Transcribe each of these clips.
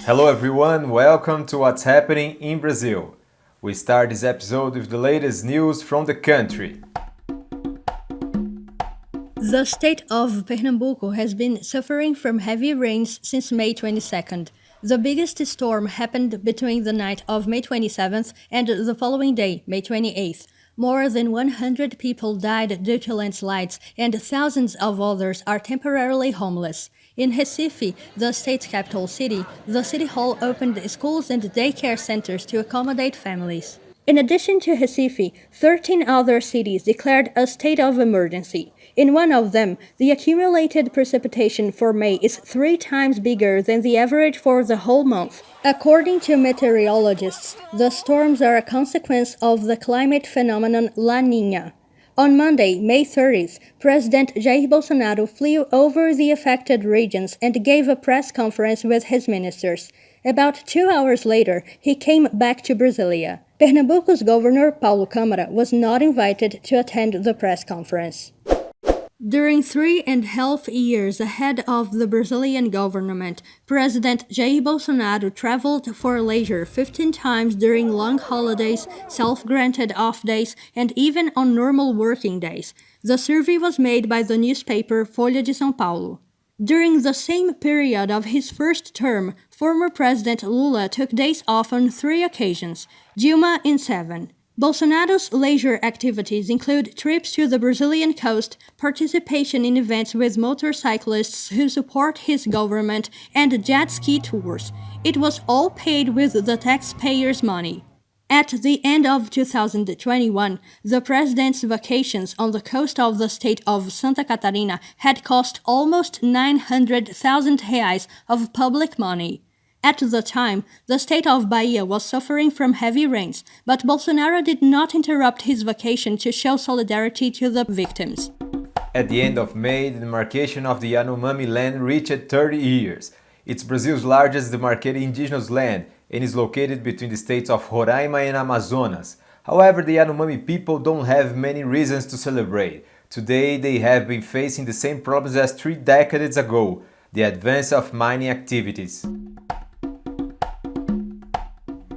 Hello everyone, welcome to What's Happening in Brazil. We start this episode with the latest news from the country. The state of Pernambuco has been suffering from heavy rains since May 22nd. The biggest storm happened between the night of May 27th and the following day, May 28th. More than 100 people died due to landslides, and thousands of others are temporarily homeless. In Recife, the state's capital city, the city hall opened schools and daycare centers to accommodate families. In addition to Recife, 13 other cities declared a state of emergency. In one of them, the accumulated precipitation for May is 3 times bigger than the average for the whole month. According to meteorologists, the storms are a consequence of the climate phenomenon La Niña. On Monday, May 30th, President Jair Bolsonaro flew over the affected regions and gave a press conference with his ministers. About 2 hours later, he came back to Brasilia. Pernambuco's governor, Paulo Câmara, was not invited to attend the press conference. During 3.5 years ahead of the Brazilian government, President Jair Bolsonaro traveled for leisure 15 times during long holidays, self-granted off days, and even on normal working days. The survey was made by the newspaper Folha de São Paulo. During the same period of his first term, former President Lula took days off on 3 occasions, Dilma in 7. Bolsonaro's leisure activities include trips to the Brazilian coast, participation in events with motorcyclists who support his government, and jet ski tours. It was all paid with the taxpayers' money. At the end of 2021, the president's vacations on the coast of the state of Santa Catarina had cost almost 900,000 reais of public money. At the time, the state of Bahia was suffering from heavy rains, but Bolsonaro did not interrupt his vacation to show solidarity to the victims. At the end of May, the demarcation of the Yanomami land reached 30 years. It's Brazil's largest demarcated indigenous land and is located between the states of Roraima and Amazonas. However, the Yanomami people don't have many reasons to celebrate. Today, they have been facing the same problems as 3 decades ago, the advance of mining activities.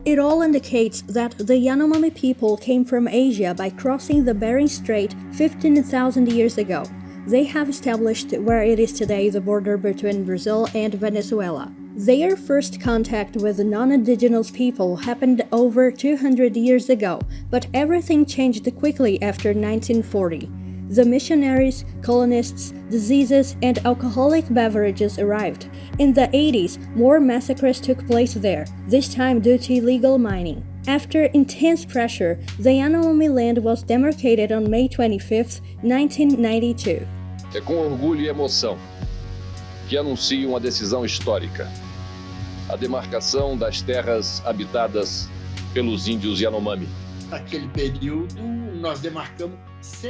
It all indicates that the Yanomami people came from Asia by crossing the Bering Strait 15,000 years ago. They have established where it is today the border between Brazil and Venezuela. Their first contact with non-indigenous people happened over 200 years ago, but everything changed quickly after 1940. The missionaries, colonists, diseases, and alcoholic beverages arrived. In the 80s, more massacres took place there, this time due to illegal mining. After intense pressure, the Yanomami land was demarcated on May 25, 1992. É com orgulho e emoção que anuncio uma decisão histórica: a demarcação das terras habitadas pelos índios Yanomami. Naquele período, nós demarcamos.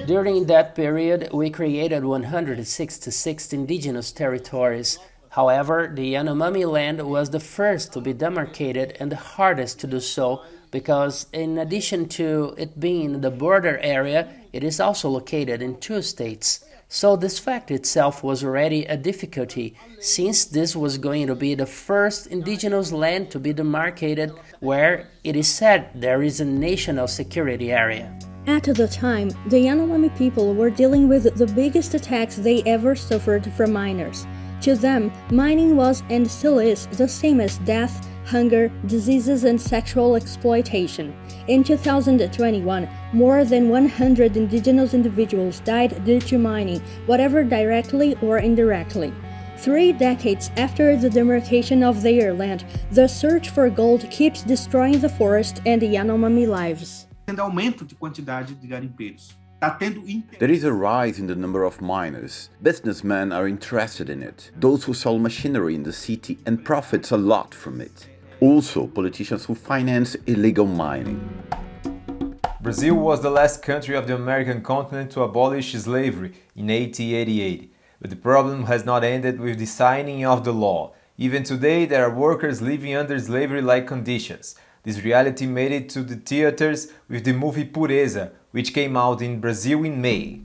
During that period, we created 166 indigenous territories. However, the Yanomami land was the first to be demarcated and the hardest to do so because, in addition to it being the border area, it is also located in 2 states. So this fact itself was already a difficulty, since this was going to be the first indigenous land to be demarcated where it is said there is a national security area. At the time, the Yanomami people were dealing with the biggest attacks they ever suffered from miners. To them, mining was and still is the same as death, hunger, diseases, and sexual exploitation. In 2021, more than 100 indigenous individuals died due to mining, whether directly or indirectly. 3 decades after the demarcation of their land, the search for gold keeps destroying the forest and Yanomami lives. Aumento de quantidade de garimpeiros. There is a rise in the number of miners. Businessmen are interested in it. Those who sell machinery in the city and profits a lot from it. Also, politicians who finance illegal mining. Brazil was the last country of the American continent to abolish slavery in 1888. But the problem has not ended with the signing of the law. Even today, there are workers living under slavery-like conditions. This reality made it to the theaters with the movie Pureza, which came out in Brazil in May.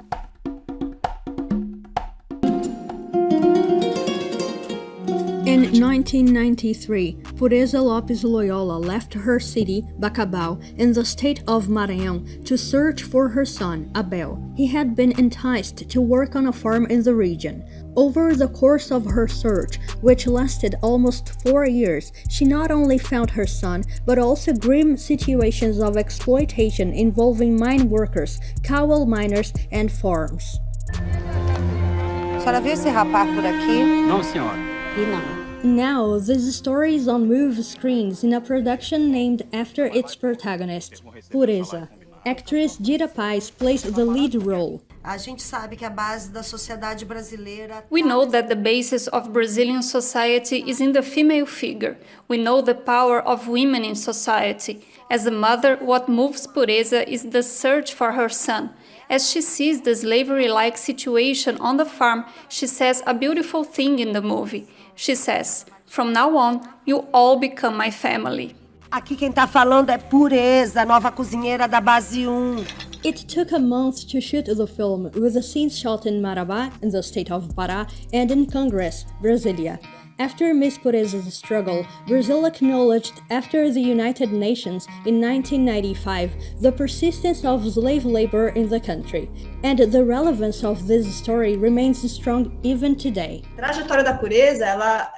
In 1993, Pureza Lopes Loyola left her city, Bacabal, in the state of Maranhão to search for her son, Abel. He had been enticed to work on a farm in the region. Over the course of her search, which lasted almost 4 years, she not only found her son, but also grim situations of exploitation involving mine workers, coal miners, and farms. A senhora viu esse rapaz por aqui? Não, senhora. E não. Now, this story is on Move Screens in a production named after its protagonist, Pureza. Actress Gira Paz plays the lead role. A gente sabe que a base da sociedade brasileira. We know that the basis of Brazilian society is in the female figure. We know the power of women in society. As a mother, what moves Pureza is the search for her son. As she sees the slavery-like situation on the farm, she says a beautiful thing in the movie. She says, "From now on, you all become my family." Aqui quem tá falando é Pureza, nova cozinheira da base 1. It took a month to shoot the film, with the scenes shot in Marabá, in the state of Pará, and in Congress, Brasilia. After Miss Pureza's struggle, Brazil acknowledged after the United Nations in 1995 the persistence of slave labor in the country, and the relevance of this story remains strong even today. A trajetória da Pureza, ela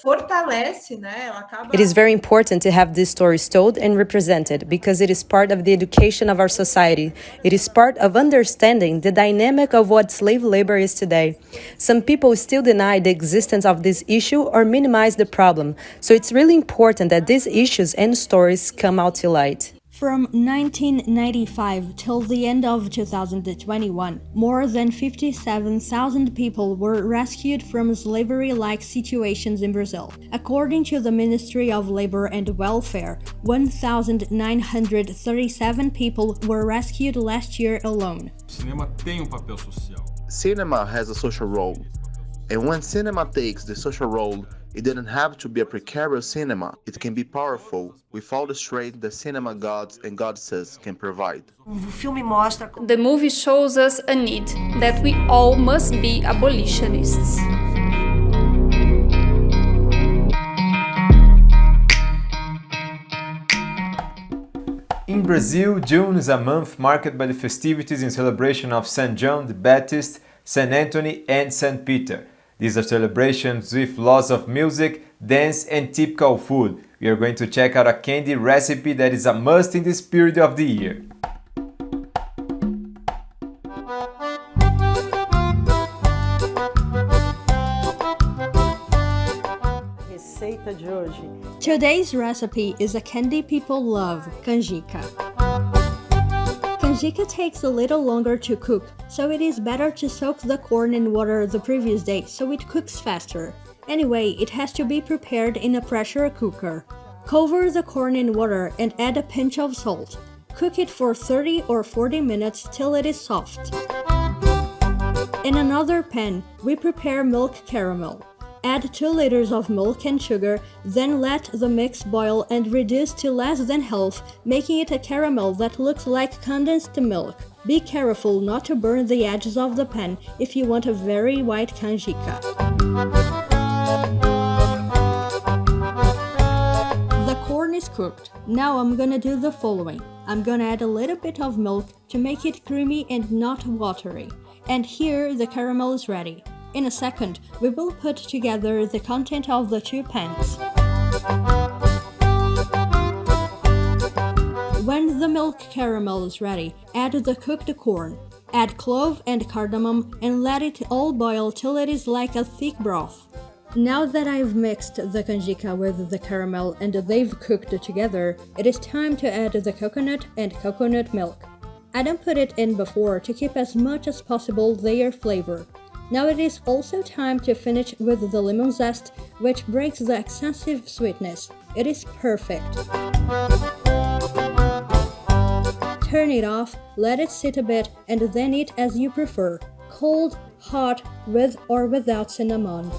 fortalece, né? Ela acaba... It is very important to have these stories told and represented because it is part of the education of our society. It is part of understanding the dynamic of what slave labor is today. Some people still deny the existence of this issue or minimize the problem, so it's really important that these issues and stories come out to light. From 1995 till the end of 2021, more than 57,000 people were rescued from slavery-like situations in Brazil. According to the Ministry of Labor and Welfare, 1,937 people were rescued last year alone. Cinema tem papel social. Cinema has a social role. And when cinema takes the social role, it doesn't have to be a precarious cinema. It can be powerful, with all the strength that cinema gods and goddesses can provide. The movie shows us a need, that we all must be abolitionists. In Brazil, June is a month marked by the festivities in celebration of St. John the Baptist, St. Anthony, and St. Peter. These are celebrations with lots of music, dance, and typical food. We are going to check out a candy recipe that is a must in this period of the year. Receita de hoje. Today's recipe is a candy people love, canjica. Canjica takes a little longer to cook, so it is better to soak the corn in water the previous day so it cooks faster. Anyway, it has to be prepared in a pressure cooker. Cover the corn in water and add a pinch of salt. Cook it for 30 or 40 minutes till it is soft. In another pan, we prepare milk caramel. Add 2 liters of milk and sugar, then let the mix boil and reduce to less than half, making it a caramel that looks like condensed milk. Be careful not to burn the edges of the pan if you want a very white canjica. The corn is cooked. Now I'm gonna do the following. I'm gonna add a little bit of milk to make it creamy and not watery. And here the caramel is ready. In a second, we will put together the content of the 2 pans. When the milk caramel is ready, add the cooked corn. Add clove and cardamom and let it all boil till it is like a thick broth. Now that I've mixed the canjica with the caramel and they've cooked together, it is time to add the coconut and coconut milk. I don't put it in before to keep as much as possible their flavor. Now it is also time to finish with the lemon zest, which breaks the excessive sweetness. It is perfect. Turn it off, let it sit a bit, and then eat as you prefer. Cold, hot, with or without cinnamon.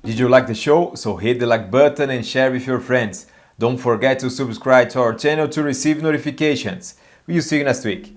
Did you like the show? So hit the like button and share with your friends. Don't forget to subscribe to our channel to receive notifications. We'll see you next week.